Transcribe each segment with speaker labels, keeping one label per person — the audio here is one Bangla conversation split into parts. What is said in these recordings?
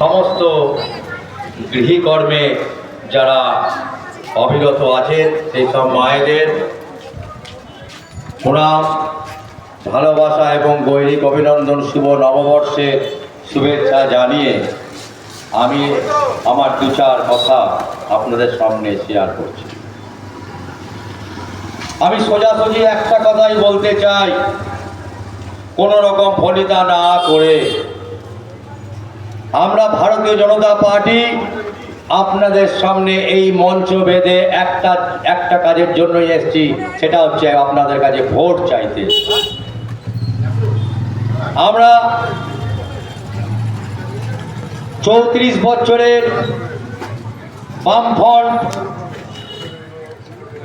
Speaker 1: সমস্ত গৃহকর্মে যারা অবিরত আছেন সেই সব মায়েদের প্রণাম, ভালোবাসা এবং গৈরিক অভিনন্দন, শুভ নববর্ষের শুভেচ্ছা জানিয়ে আমি আমার দু চার কথা আপনাদের সামনে শেয়ার করছি। আমি সোজাসুজি একটা কথাই বলতে চাই, কোনো রকম ফলিতা না করে। আমরা ভারতীয় জনতা পার্টি আপনাদের সামনে এই মঞ্চ বেঁধে একটা কাজের জন্যই এসেছি, সেটা হচ্ছে আপনাদের কাছে ভোট চাইতে। আমরা 34 বছরের বামফ্রন্ট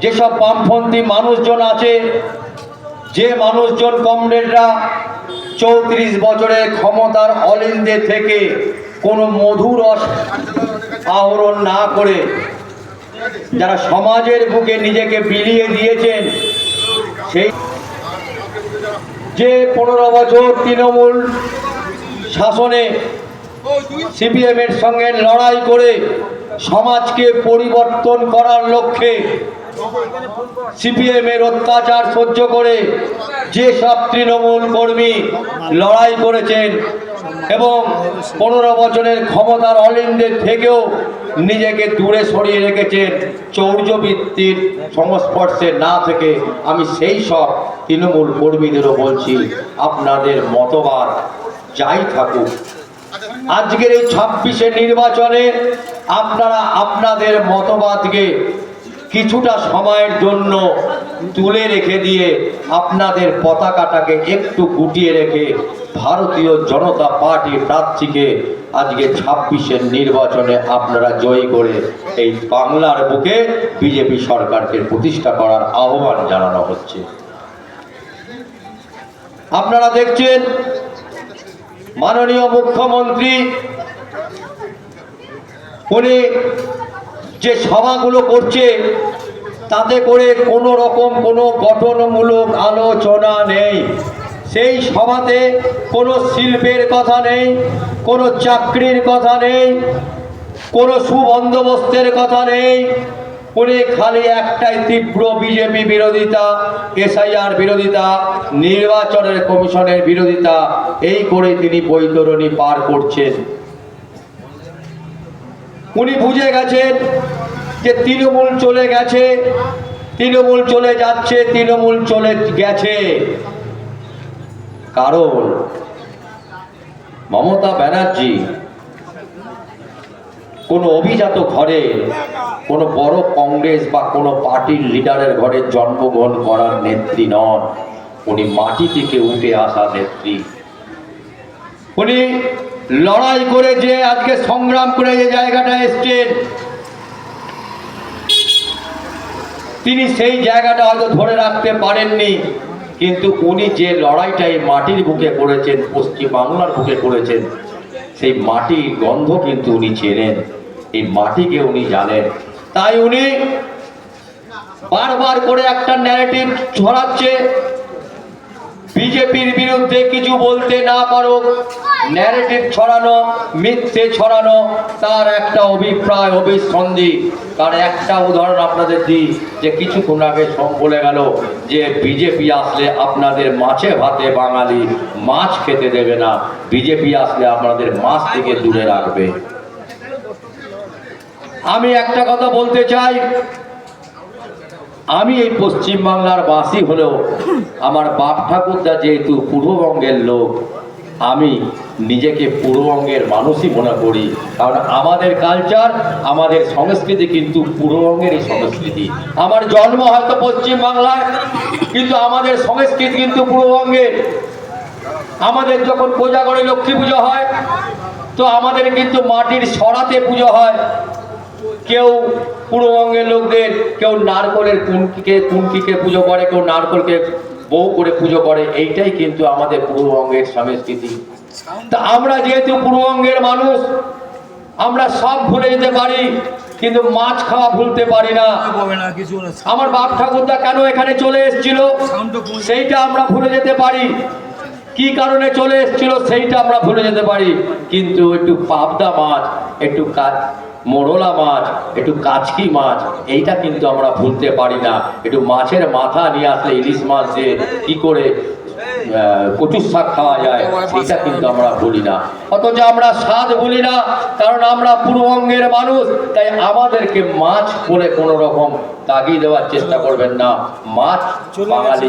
Speaker 1: যেসব বামপন্থী মানুষজন আছে, যে মানুষজন কমরেডরা 34 বছরের ক্ষমতার অলিন্দে থেকে কোনো মধুর রস আহরণ না করে যারা সমাজের বুকে নিজেকে বিলিয়ে দিয়েছেন, সেই যে 15 বছর তৃণমূল শাসনে সিপিএমের সঙ্গে লড়াই করে সমাজকে পরিবর্তন করার লক্ষ্যে সিপিএমের অত্যাচার সহ্য করে যে সব তৃণমূল কর্মী লড়াই করেছেন এবং 15 বছরের ক্ষমতার অলিন্দে থেকেও নিজেকে দূরে সরিয়ে রেখেছেন, চৌর্যবৃত্তির সংস্পর্শে না থেকে, আমি সেই সব তৃণমূল কর্মীদেরও বলছি, আপনাদের মতবাদ যাই থাকুক, আজকের এই 26 নির্বাচনে আপনারা আপনাদের মতবাদকে কিছুটা সময়ের জন্য তুলে রেখে দিয়ে আপনাদের পতাকাটাকে একটু গুটিয়ে রেখে ভারতীয় জনতা পার্টি প্রার্থীকে আজকে 26 নির্বাচনে আপনারা জয়ী করে এই বাংলার বুকে বিজেপি সরকারকে প্রতিষ্ঠা করার আহ্বান জানানো হচ্ছে। আপনারা দেখছেন মাননীয় মুখ্যমন্ত্রী উনি যে সভাগুলো করছে তাতে করে কোনো রকম কোনো গঠনমূলক আলোচনা নেই। সেই সভাতে কোনো শিল্পের কথা নেই, কোনো চাকরির কথা নেই, কোনো সুবন্দোবস্তের কথা নেই। উনি খালি একটাই তীব্র বিজেপি বিরোধিতা, এসআইআর বিরোধিতা, নির্বাচনের কমিশনের বিরোধিতা, এই করে তিনি বৈতরণী পার করছেন। উনি বুঝে গেছেন যে তৃণমূল চলে গেছে, তৃণমূল চলে যাচ্ছে, তৃণমূল চলে গেছে, কারণ মমতা ব্যানার্জি কোনো অভিজাত ঘরে, কোনো বড় কংগ্রেস বা কোনো পার্টির লিডারের ঘরে জন্মগ্রহণ করার নেত্রী নন। উনি মাটি থেকে উঠে আসা নেত্রী। উনি লড়াই করে যে আজকে সংগ্রাম করে যে জায়গাটা এসছেন, তিনি সেই জায়গাটা হয়তো ধরে রাখতে পারেননি, কিন্তু উনি যে লড়াইটা এই মাটির বুকে করেছেন, পশ্চিম বাংলার বুকে করেছেন, সেই মাটির গন্ধ কিন্তু উনি চেনেন, এই মাটিকে উনি জানেন। তাই উনি বারবার করে একটা ন্যারেটিভ ছড়াচ্ছে, বিজেপির বিরুদ্ধে কিছু বলতে না পারো, ন্যারেটিভ ছড়ানো, মিথ্যে ছড়ানো, তার একটা অভিপ্রায়, অভিসন্ধি। তার একটা উদাহরণ আপনাদের দিই, যে কিছুক্ষণ আগে বলে গেল যে বিজেপি আসলে আপনাদের মাছে ভাতে বাঙালি মাছ খেতে দেবে না, বিজেপি আসলে আপনাদের মাছ থেকে দূরে রাখবে। আমি একটা কথা বলতে চাই, আমি এই পশ্চিমবাংলার বাসী হলেও আমার বাপ ঠাকুরদা যেহেতু পূর্ববঙ্গের লোক, আমি নিজেকে পূর্ববঙ্গের মানুষই মনে করি, কারণ আমাদের কালচার, আমাদের সংস্কৃতি কিন্তু পূর্ববঙ্গেরই সংস্কৃতি। আমার জন্ম হয়তো পশ্চিমবাংলায়, কিন্তু আমাদের সংস্কৃতি কিন্তু পূর্ববঙ্গের। আমাদের যখন কোজাগরে লক্ষ্মী পুজো হয়, তো আমাদের কিন্তু মাটির সরাতে পুজো হয়। কেউ পূর্ববঙ্গের লোকদের কেউ নারকলের কুনকিকে পুজো করে, কেউ নারকলকে বউ করে পুজো করে, এইটাই কিন্তু আমাদের পূর্ববঙ্গের সংস্কৃতি। তা আমরা যেহেতু পূর্ববঙ্গের মানুষ, আমরা সব ভুলে যেতে পারি, কিন্তু মাছ খাওয়া ভুলতে পারি না। আমার বাপ ঠাকুরদা কেন এখানে চলে এসেছিল সেইটা আমরা ভুলে যেতে পারি, কি কারণে চলে এসেছিল সেইটা আমরা ভুলে যেতে পারি, কিন্তু একটু পাবদা মাছ, একটু মোরলা মাছ, একটু কাচকি মাছ, এইটা কিন্তু আমরা ভুলতে পারি না। একটু মাছের মাথা নিয়ে আসলে ইলিশ মাছ দিয়ে কি করে কচুর শাক খাওয়া যায় সেটা কিন্তু আমরা ভুলি না। অথচ আমরা স্বাদ ভুলি না, কারণ আমরা পূর্ববঙ্গের মানুষ। তাই আমাদেরকে মাছ বলে কোনো রকম তাগিয়ে দেওয়ার চেষ্টা করবেন না। মাছ বাঙালি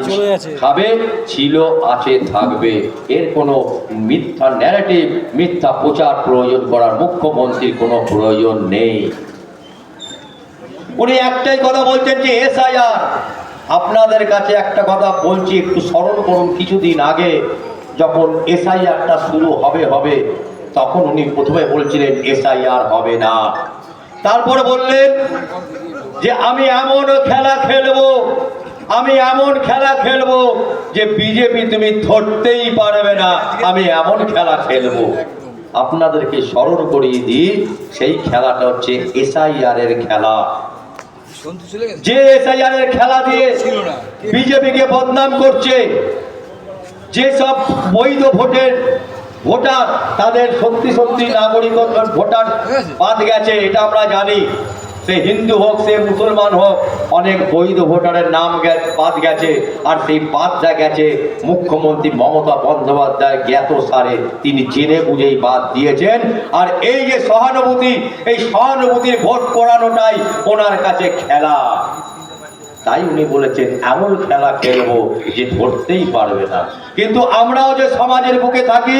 Speaker 1: খাবে, ছিল, আছে, থাকবে। এর কোনো মিথ্যা ন্যারেটিভ, মিথ্যা প্রচার প্রয়োজন করার মুখ্যমন্ত্রীর কোনো প্রয়োজন নেই। উনি একটাই কথা বলছেন যে এসআইআর। আপনাদের কাছে একটা কথা বলছি, একটু স্মরণ করুন। কিছুদিন আগে যখন এসআইআরটা শুরু হবে তখন উনি প্রথমে বলছিলেন এসআইআর হবে না, তারপরে বললেন যে আমি এমন খেলা খেলবো, আমি এমন খেলা খেলবো যে বিজেপি তুমি ধরতেই পারবে না, আমি এমন খেলা খেলবো। আপনাদেরকে স্মরণ করিয়ে দিই, সেই খেলাটা হচ্ছে এসআইআর এর খেলা। যে এসআইআর এর খেলা দিয়ে বিজেপিকে বদনাম করছে, যেসব বৈধ ভোটার তাদের সত্যি নাগরিকত্ব ভোটার বাদ গেছে, এটা আমরা জানি। সে হিন্দু হোক, সে মুসলমান হোক, অনেক বৈধ ভোটারের নাম বাদ গেছে। আর সেই বাদটা গেছে মুখ্যমন্ত্রী মমতা বন্দ্যোপাধ্যায় জ্ঞাত সারে, তিনি জেনে বুঝেই বাদ দিয়েছেন। আর এই যে সহানুভূতি, এই সহানুভূতির ভোট করানোটাই ওনার কাছে খেলা। তাই উনি বলেছেন এমন খেলা খেলবো যে ধরতেই পারবে না। কিন্তু আমরাও যে সমাজের বুকে থাকি,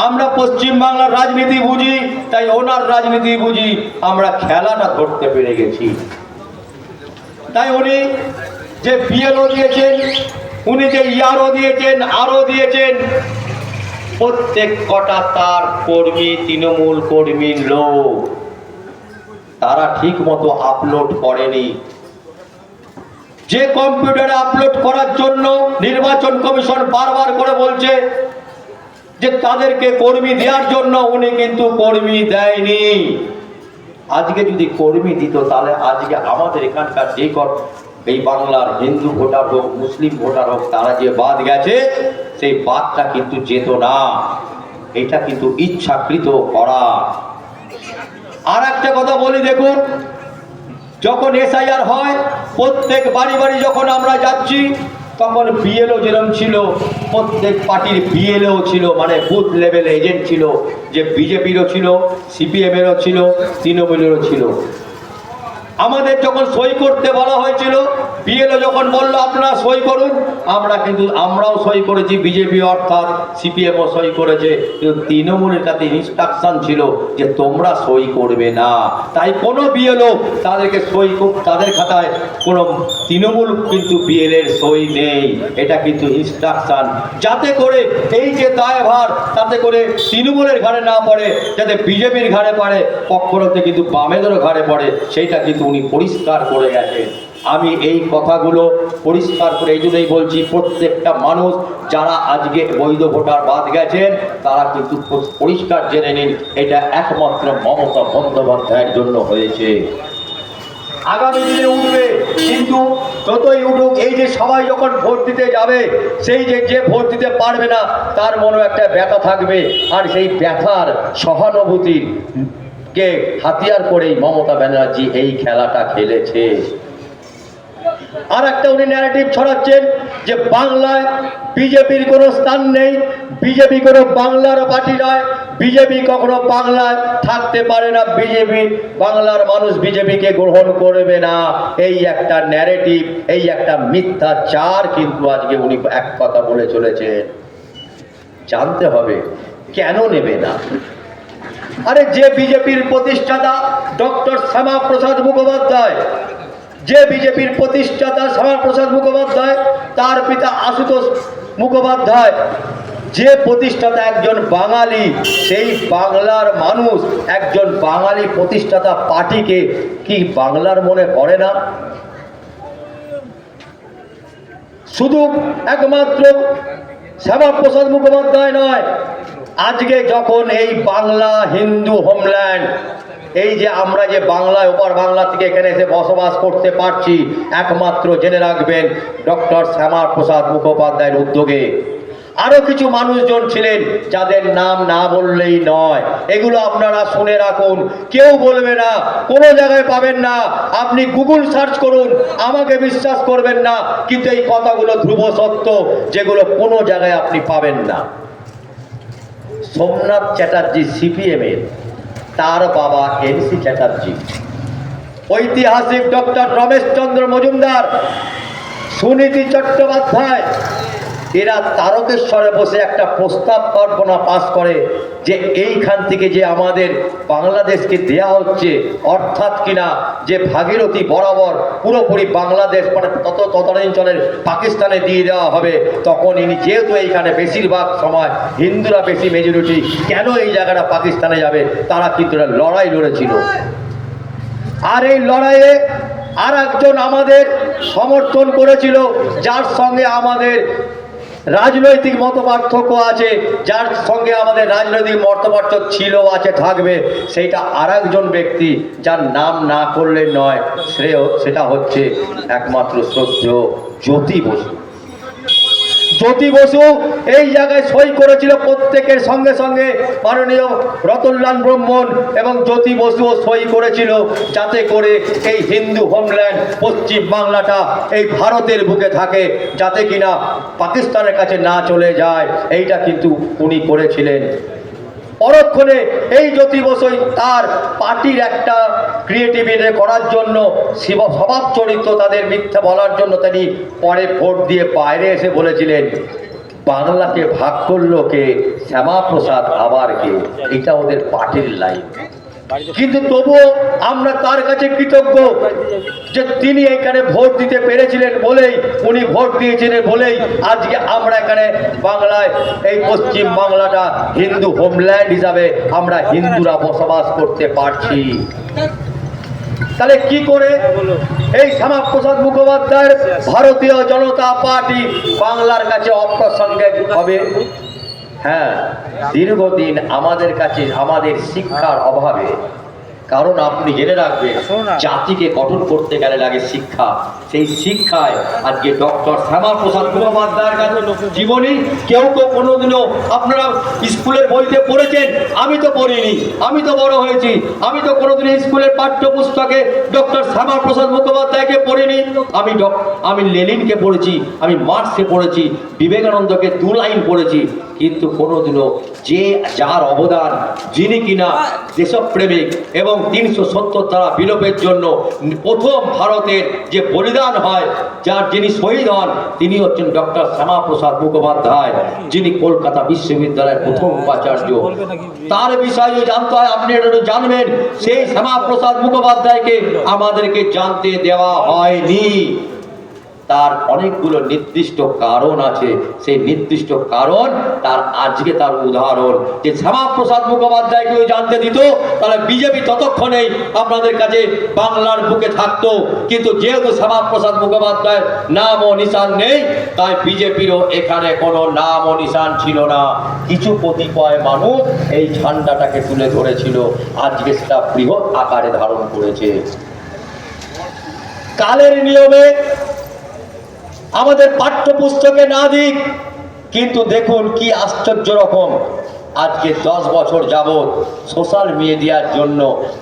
Speaker 1: আমরা পশ্চিম বাংলার রাজনীতি বুঝি, তাই ওনার রাজনীতি বুঝি, আমরা খেলাটা ধরতে পেরে গেছি। তাই উনি যে বিএলও দিয়েছেন, উনি যে ইয়ারও দিয়েছেন, আরও দিয়েছেন, প্রত্যেক কটা তার কর্মী, তৃণমূল কর্মীর লোক, তারা ঠিক মতো আপলোড করেনি। যে কম্পিউটারে আপলোড করার জন্য নির্বাচন কমিশন বারবার করে বলছে যে তাদেরকে কর্মী দেওয়ার জন্য, উনি কিন্তু কর্মী দেয়নি। আজকে যদি কর্মী দিত তাহলে আজকে আমাদের এখানকার যে এই বাংলার হিন্দু ভোটার হোক, মুসলিম ভোটার হোক, তারা যে বাদ গেছে সেই বাদটা কিন্তু যেত না। এটা কিন্তু ইচ্ছাকৃত করা। আর একটা কথা বলি, দেখুন, যখন এসআইআর হয়, প্রত্যেক বাড়ি বাড়ি যখন আমরা যাচ্ছি, তখন বিএলও যেরকম ছিল, প্রত্যেক পার্টির বিএলও ছিল, মানে বুথ লেভেল এজেন্ট ছিল, যে বিজেপিরও ছিল, সিপিএমেরও ছিল, তৃণমূলেরও ছিল। আমাদের যখন সই করতে বলা হয়েছিল, বিএলও যখন বললো আপনারা সই করুন, আমরাও সই করেছি, বিজেপি অর্থাৎ সিপিএমও সই করেছে, কিন্তু তৃণমূলের কাছে ইনস্ট্রাকশন ছিল যে তোমরা সই করবে না। তাই কোনো বিএলও তাদেরকে তাদের খাতায় কোনো তৃণমূল কিন্তু বিএলের সই নেই। এটা কিন্তু ইনস্ট্রাকশন, যাতে করে এই যে দায়ভার তাতে করে তৃণমূলের ঘাড়ে না পড়ে, যাতে বিজেপির ঘাড়ে পড়ে, পক্ষরতে কিন্তু বামেদেরও ঘাড়ে পড়ে, সেইটা কিন্তু উনি পরিষ্কার করে গেছেন। আমি এই কথাগুলো পরিষ্কার করে এই জন্যই বলছি, প্রত্যেকটা মানুষ যারা আজকে বৈধ ভোটার বাদ গেছেন তারা কিন্তু পরিষ্কার জেনে নিন, এটা একমাত্র মমতা বন্দ্যোপাধ্যায়ের জন্য হয়েছে। আগামী দিনে উঠবে, কিন্তু যতই উঠুক, এই যে সবাই যখন ভোট দিতে যাবে, সেই যে ভোট দিতে পারবে না তার মনে একটা ব্যথা থাকবে, আর সেই ব্যথার সহানুভূতির কে হাতিয়ার করেই মমতা ব্যানার্জি এই খেলাটা খেলেছে। আর একটা উনি ন্যারেটিভ ছড়াচ্ছেন যে বাংলায় বিজেপির কোনো স্থান নেই, বিজেপি কোনো বাংলার পার্টি নয়, বিজেপি কখনো বাংলায় থাকতে পারে না, বিজেপি বাংলার মানুষ বিজেপিকে গ্রহণ করবে না। এই একটা ন্যারেটিভ, এই একটা মিথ্যাচার কিন্তু আজকে উনি এক কথা বলে চলেছেন। জানতে হবে কেন নেবে না। আরে যে বিজেপির প্রতিষ্ঠাতা ডক্টর শ্যামাপ্রসাদ মুখোপাধ্যায়, যে বিজেপির প্রতিষ্ঠাতা শ্যামাপ্রসাদ মুখোপাধ্যায়, তার পিতা আশুতোষ মুখোপাধ্যায়, যে প্রতিষ্ঠাতা একজন বাঙালি, সেই বাংলার মানুষ একজন বাঙালি প্রতিষ্ঠাতা পার্টিকে কি বাংলার মনে পড়ে না? শুধু একমাত্র শ্যামাপ্রসাদ মুখোপাধ্যায় নয়, আজকে যখন এই বাংলা হিন্দু হোমল্যান্ড, এই যে আমরা যে বাংলায় ওপার বাংলা থেকে এখানে এসে বসবাস করতে পারছি, একমাত্র জেনে রাখবেন ডক্টর শ্যামাপ্রসাদ মুখোপাধ্যায়ের উদ্যোগে। আরো কিছু মানুষজন ছিলেন যাদের নাম না বললেই নয়। এগুলো আপনারা শুনে রাখুন, কেউ বলবে না, কোনো জায়গায় পাবেন না। আপনি গুগল সার্চ করুন, আমাকে বিশ্বাস করবেন না, কিন্তু এই কথাগুলো ধ্রুব সত্য, যেগুলো কোনো জায়গায় আপনি পাবেন না। সোমনাথ চ্যাটার্জি সিপিএম এর, তার বাবা এনসি চ্যাটার্জি, ঐতিহাসিক ডক্টর রমেশচন্দ্র মজুমদার, সুনীতি চট্টোপাধ্যায়, এরা তারকেশ্বরে বসে একটা প্রস্তাব কল্পনা পাস করে যে এইখান থেকে যে আমাদের বাংলাদেশকে দেয়া হচ্ছে, অর্থাৎ কিনা যে ভাগীরথী বরাবর পুরোপুরি বাংলাদেশ মানে তদানীন্তনের পাকিস্তানে দিয়ে দেওয়া হবে, তখন ইনি যেহেতু এইখানে বেশিরভাগ সময় হিন্দুরা বেশি মেজরিটি, কেন এই জায়গাটা পাকিস্তানে যাবে, তারা কিন্তু লড়াই লড়েছিল। আর এই লড়াইয়ে আর একজন আমাদের সমর্থন করেছিল, যার সঙ্গে আমাদের রাজনৈতিক মতপার্থক্য আছে, যার সঙ্গে আমাদের রাজনৈতিক মতপার্থক্য ছিল, আছে, থাকবে, সেইটা আর একজন ব্যক্তি, যার নাম না করলে নয় শ্রেয়, সেটা হচ্ছে একমাত্র শ্রদ্ধেয় জ্যোতি বসু। জ্যোতি বসু এই জায়গায় সই করেছিল, প্রত্যেকের সঙ্গে সঙ্গে মাননীয় রতনলাল ব্রহ্মণ এবং জ্যোতি বসুও সই করেছিল, যাতে করে এই হিন্দু হোমল্যান্ড পশ্চিম বাংলাটা এই ভারতের বুকে থাকে, যাতে কিনা পাকিস্তানের কাছে না চলে যায়। এইটা কিন্তু উনি করেছিলেন। পরক্ষণে এই জ্যোতি বসু তার পার্টির একটা ক্রিয়েটিভিটি করার জন্য, স্বভাব চরিত্র তাদের মিথ্যা বলার জন্য, তিনি পরে ভোট দিয়ে বাইরে এসে বলেছিলেন, বাংলাকে ভাগ করলো কে, শ্যামাপ্রসাদ আবার কে। এটা ওদের পার্টির লাইন। কিন্তু তবুও আমরা তার কাছে কৃতজ্ঞ যে তিনি এখানে ভোট দিতে পেরেছিলেন বলেই, উনি ভোট দিয়েছিলেন বলেই আজকে আমরা এখানে বাংলায়, এই পশ্চিম বাংলাটা হিন্দু হোমল্যান্ড হিসাবে আমরা হিন্দুরা বসবাস করতে পারছি। তাহলে কি করে এই শ্যামাপ্রসাদ মুখোপাধ্যায়ের ভারতীয় জনতা পার্টি বাংলার কাছে অপ্রাসঙ্গিক হবে? হ্যাঁ, দীর্ঘদিন আমাদের কাছে আমাদের শিক্ষার অভাবে, কারণ আপনি জেনে রাখবেন, জাতিকে গঠন করতে গেলে লাগে শিক্ষা। সেই শিক্ষায় আজকে ডক্টর শ্যামাপ্রসাদ মুখোপাধ্যায়ের কাছে জীবনী, কেউ কেউ কোনোদিনও আপনারা স্কুলের বইতে পড়েছেন, আমি তো পড়িনি, আমি তো বড় হয়েছি, আমি তো কোনোদিনও স্কুলের পাঠ্যপুস্তকে ডক্টর শ্যামাপ্রসাদ মুখোপাধ্যায়কে পড়িনি। আমি লেনিনকে পড়েছি, আমি মার্ক্সকে পড়েছি, বিবেকানন্দকে 2 লাইন পড়েছি, কিন্তু কোনোদিনও যে যার অবদান, যিনি কিনা দেশপ্রেমিক এবং 370 ধারা বিলোপের জন্য প্রথম ভারতের যে বলিদান হয়, যিনি শহীদ হন, তিনি হচ্ছেন ডক্টর শ্যামাপ্রসাদ মুখোপাধ্যায়, যিনি কলকাতা বিশ্ববিদ্যালয়ের প্রথম উপাচার্য। তার বিষয়ে জানতে হয়, আপনি এটা জানবেন, সেই শ্যামাপ্রসাদ মুখোপাধ্যায়কে আমাদেরকে জানতে দেওয়া হয়নি। তার অনেকগুলো নির্দিষ্ট কারণ আছে, সেই নির্দিষ্ট কারণ তার আজকে তার উদাহরণ, যে শ্যামাপ্রসাদ মুখোপাধ্যায়কে জানতে দিত, তাহলে বিজেপি ততক্ষণেই আপনাদের কাছে বাংলার বুকে থাকতো। কিন্তু যেহেতু শ্যামাপ্রসাদ মুখোপাধ্যায়ের নাম ও নিশান নেই, তাই বিজেপিরও এখানে কোনো নাম ও নিশান ছিল না। কিছু কতিপয় মানুষ এই ঝান্ডাটাকে তুলে ধরেছিল, আজকে সেটা বৃহৎ আকারে ধারণ করেছে। কালের নিয়মে আমাদের পাঠ্যপুস্তকে না দিক, কিন্তু দেখুন কি আশ্চর্য রকম, আজকে 10 বছর যাবৎ সোশ্যাল মিডিয়ার জন্য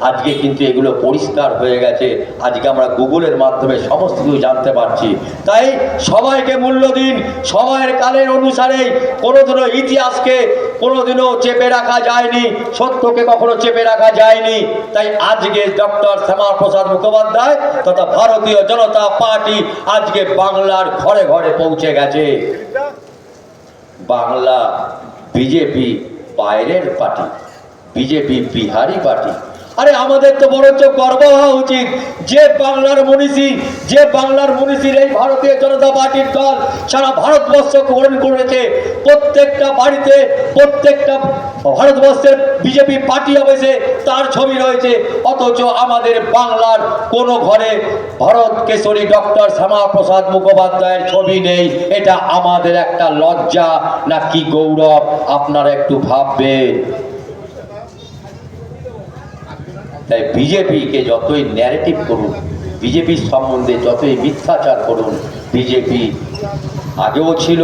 Speaker 1: আজকে কিন্তু এগুলো পরিষ্কার হয়ে গেছে। আজকে আমরা গুগলের মাধ্যমে সমস্ত কিছু জানতে পারছি। তাই সবাইকে মূল্য দিন, সময়ের কালের অনুসারে। কোনোদিনও ইতিহাসকে কোনোদিনও চেপে রাখা যায়নি, সত্যকে কখনো চেপে রাখা যায়নি। তাই আজকে ডক্টর শ্যামাপ্রসাদ মুখোপাধ্যায় তথা ভারতীয় জনতা পার্টি আজকে বাংলার ঘরে ঘরে পৌঁছে গেছে। বাংলা বিজেপি বাইরের পার্টি, বিজেপি বিহারি পার্টি। আরে আমাদের তো বরঞ্চ গর্ব হওয়া উচিত যে বাংলার মনীষীর এই ভারতীয় জনতা পার্টির দল সারা ভারতবর্ষ গ্রহণ করেছে। প্রত্যেকটা বাড়িতে, প্রত্যেকটা ভারতবর্ষের বিজেপি পার্টি অফিসে তার ছবি রয়েছে, অথচ আমাদের বাংলার কোনো ঘরে ভারত কেশরী ডক্টর শ্যামাপ্রসাদ মুখোপাধ্যায়ের ছবি নেই। এটা আমাদের একটা লজ্জা না কি গৌরব, আপনারা একটু ভাববেন। তাই বিজেপিকে যতই ন্যারেটিভ করুন, বিজেপির সম্বন্ধে যতই মিথ্যাচার করুন, বিজেপি আগেও ছিল,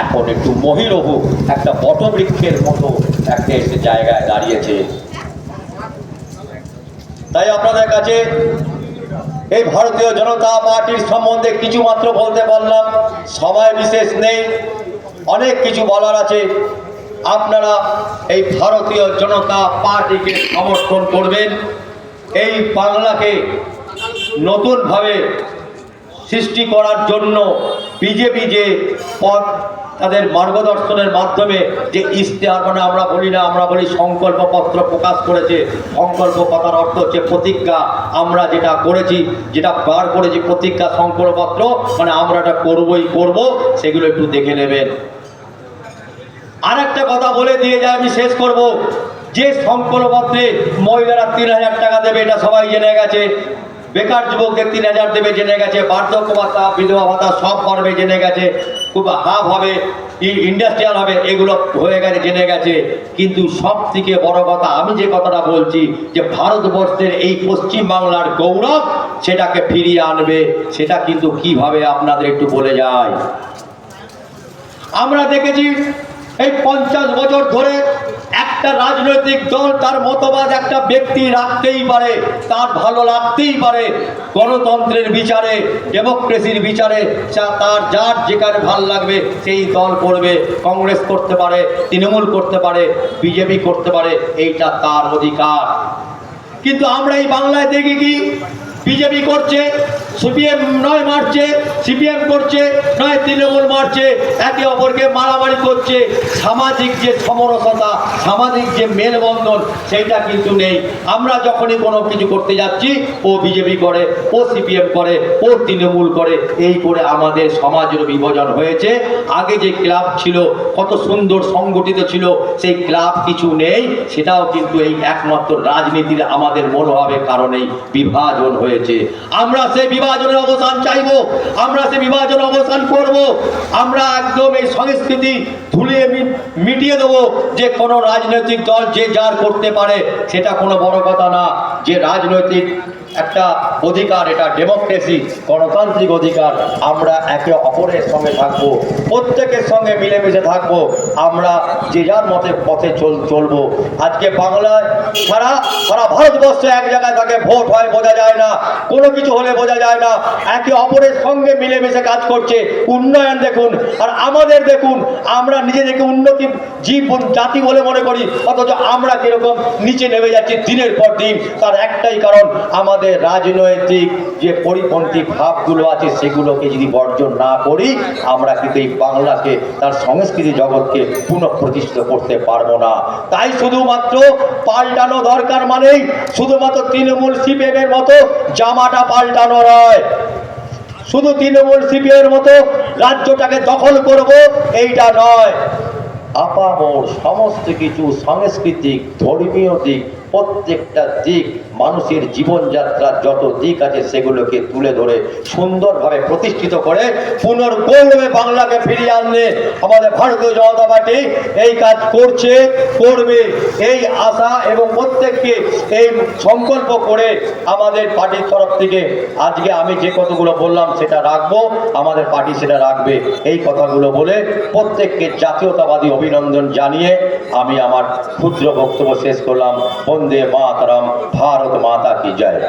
Speaker 1: এখন একটু মহিরহ একটা বটবৃক্ষের মতো একটা এসে জায়গায় দাঁড়িয়েছে। তাই আপনাদের কাছে এই ভারতীয় জনতা পার্টির সম্বন্ধে কিছু মাত্র বলতে পারলাম, সময় বিশেষ নেই, অনেক কিছু বলার আছে। আপনারা এই ভারতীয় জনতা পার্টিকে সমর্থন করবেন। এই বাংলাকে নতুনভাবে সৃষ্টি করার জন্য বিজেপি যে পথ তাদের মার্গদর্শনের মাধ্যমে যে ইশতেহার, মানে আমরা বলি না, আমরা বলি সংকল্পপত্র প্রকাশ করেছে। সংকল্প কথার অর্থ হচ্ছে প্রতিজ্ঞা। আমরা যেটা করেছি, যেটা বার করেছি প্রতিজ্ঞা সংকল্পপত্র, মানে আমরা এটা করবই করব, সেগুলো একটু দেখে নেবেন। আর একটা কথা বলে দিয়ে যায়, আমি শেষ করব। যে সংকল্পপত্রে মহিলারা 3000 টাকা দেবে, এটা সবাই জেনে গেছে। বেকার যুবকদের 3000 দেবে, জেনে গেছে। বার্ধক্য ভাতা, বিধবা ভাতা সব পারবে, জেনে গেছে। খুব হাব হবে, ইন্ডাস্ট্রিয়াল হবে, এগুলো হয়ে গেছে, জেনে গেছে। কিন্তু সব থেকে বড় কথা, আমি যে কথাটা বলছি, যে ভারতবর্ষের এই পশ্চিম বাংলার গৌরব, সেটাকে ফিরিয়ে আনবে। সেটা কিন্তু কিভাবে আপনাদের একটু বলে যায়। আমরা দেখেছি এই 50 বছর ধরে একটা রাজনৈতিক দল তার মতবাদ একটা ব্যক্তি রাখতেই পারে, তার ভালো লাগতেই পারে। গণতন্ত্রের বিচারে, ডেমোক্রেসির বিচারে তার যার যেখানে ভালো লাগবে সেই দল করবে। কংগ্রেস করতে পারে, তৃণমূল করতে পারে, বিজেপি করতে পারে, এইটা তার অধিকার। কিন্তু আমরা এই বাংলায় দেখি কি, বিজেপি করছে, সিপিএম নয় মারছে, সিপিএম করছে নয় তৃণমূল মারছে, একে অপরকে মারামারি করছে। সামাজিক যে সমরসতা, সামাজিক যে মেলবন্ধন, সেইটা কিন্তু নেই। আমরা যখনই কোনো কিছু করতে যাচ্ছি, ও বিজেপি করে, ও সিপিএম করে, ও তৃণমূল করে, এই করে আমাদের সমাজের বিভাজন হয়েছে। আগে যে ক্লাব ছিল, কত সুন্দর সংগঠিত ছিল, সেই ক্লাব কিছু নেই। সেটাও কিন্তু এই একমাত্র রাজনীতির আমাদের মনোভাবের কারণেই বিভাজন হয়েছে। আমরা সেই বিভাজনের অবসান চাইব, আমরা সেই বিভাজনের অবসান করব। আমরা একদম এই সংস্কৃতি ধুলিয়ে মিটিয়ে দেবো যে কোনো রাজনৈতিক দল যে যার করতে পারে, সেটা কোনো বড় কথা না। যে রাজনৈতিক একটা অধিকার, এটা ডেমোক্রেসি, গণতান্ত্রিক অধিকার। আমরা একে অপরের সঙ্গে থাকবো, প্রত্যেকের সঙ্গে মিলেমিশে থাকবো। আমরা যে যার মতের পথে চলবো। আজকে বাংলায় সারা ভারতবর্ষে এক জায়গায় থাকে, ভোট হয় বোঝা যায় না, কোনো কিছু হলে বোঝা যায় না। একে অপরের সঙ্গে মিলেমিশে কাজ করছে। উন্নয়ন দেখুন, আর আমাদের দেখুন, আমরা নিজেদেরকে উন্নতি জীব জাতি বলে মনে করি, অথচ আমরা কিরকম নিচে নেমে যাচ্ছি দিনের পর দিন। তার একটাই কারণ, আমাদের রাজনৈতিক যে পরিপন্থী ভাবগুলো আছে, সেগুলোকে যদি বর্জন না করি, আমরা কিন্তু এই বাংলাকে, তার সংস্কৃতি জগৎকে পুনঃপ্রতিষ্ঠিত করতে পারবো না। তাই শুধুমাত্র পাল্টানো দরকার, মানেই শুধুমাত্র তৃণমূল সিপিএম এর মতো জামাটা পাল্টানো নয়, শুধু তৃণমূল সিপিএম এর মতো রাজ্যটাকে দখল করব এইটা নয়। আপামর সমস্ত কিছু সাংস্কৃতিক, ধর্মীয় দিক, প্রত্যেকটা দিক, মানুষের জীবনযাত্রার যত দিক আছে, সেগুলোকে তুলে ধরে সুন্দরভাবে প্রতিষ্ঠিত করে পুনর্গৌরবে বাংলাকে ফিরিয়ে আনলে আমাদের ভারতীয় জনতা পার্টি এই কাজ করছে, করবে, এই আশা এবং প্রত্যেককে এই সংকল্প করে আমাদের পার্টির তরফ থেকে আজকে আমি যে কথাগুলো বললাম সেটা রাখবো, আমাদের পার্টি সেটা রাখবে। এই কথাগুলো বলে প্রত্যেককে জাতীয়তাবাদী অভিনন্দন জানিয়ে আমি আমার ক্ষুদ্র বক্তব্য শেষ করলাম। বন্দে মাতরম, ভারত মাতা কি জয়।